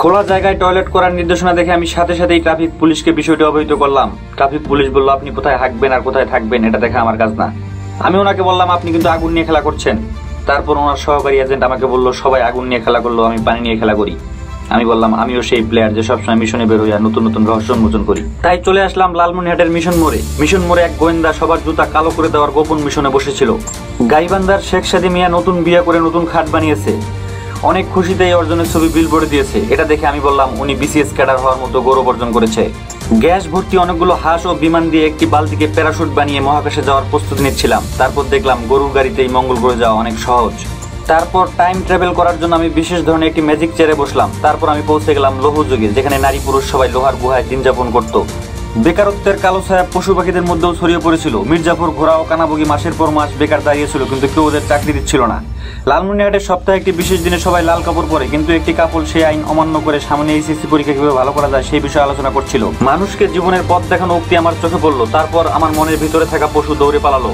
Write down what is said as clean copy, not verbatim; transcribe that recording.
খোলা জায়গায় টয়লেট করার নির্দেশনা দেখে আমি সাথে সাথেই ট্রাফিক পুলিশকে বিষয়টি অবহিত করলাম। ট্রাফিক পুলিশ বলল, আপনি কোথায় হাঁকবেন আর কোথায় থাকবেন এটা দেখা আমার কাজ না। আমি ওনাকে বললাম, আপনি কিন্তু আগুন নিয়ে খেলা করছেন। তারপর ওনার সহকারী এজেন্ট আমাকে বলল, সবাই আগুন নিয়ে খেলা করলো, আমি পানি নিয়ে খেলা করি। আমি বললাম, আমিও সেই প্লেয়ার যে সবসময় মিশনে বের হইয়া নতুন নতুন রহস্য উন্মোচন করি। তাই চলে আসলাম লালমনিরহাটের মিশন মোড়ে। মিশন মোড়ে এক গোয়েন্দা সবার জুতা কালো করে দেওয়ার গোপন মিশনে বসেছিল। গাইবান্ধার শেখ সাদি মিয়া নতুন বিয়ে করে নতুন খাট বানিয়েছে। অনেক খুশিতে এই অর্জনের ছবি বিলবোর্ডে দিয়েছে। এটা দেখে আমি বললাম, উনি বিসিএস ক্যাডার হওয়ার মতো গৌরব অর্জন করেছে। গ্যাস ভর্তি অনেকগুলো হাঁস ও বিমান দিয়ে একটি বালতিকে প্যারাশুট বানিয়ে মহাকাশে যাওয়ার প্রস্তুতি নিচ্ছিলাম। তারপর দেখলাম গরুর গাড়িতেই মঙ্গল গ্রহে যাওয়া অনেক সহজ। তারপর টাইম ট্রাভেল করার জন্য আমি বিশেষ ধরনের একটি ম্যাজিক চেয়ারে বসলাম। তারপর আমি পৌঁছে গেলাম লৌহ যুগে, যেখানে নারী পুরুষ সবাই লোহার গুহায় দিন যাপন করত। বেকারত্বের কালো ছায়া পশু পাখিদের মধ্যেও ছড়িয়ে পড়েছিল। মির্জাপুর ঘোড়া ও কানাবগি মাসের পর মাস বেকার দাঁড়িয়েছিল, কিন্তু কেউ ওদের চাকরি দিচ্ছিল না। লালমনিরহাটের সপ্তাহে একটি বিশেষ দিনে সবাই লাল কাপড় পরে, কিন্তু একটি কাপড় সেই আইন অমান্য করে সামনে এইচএসসি পরীক্ষা কিভাবে ভালো করা যায় সেই বিষয়ে আলোচনা করছিল। মানুষকে জীবনের পথ দেখানো উক্তি আমার চোখে পড়লো। তারপর আমার মনের ভিতরে থাকা পশু দৌড়ে পালালো।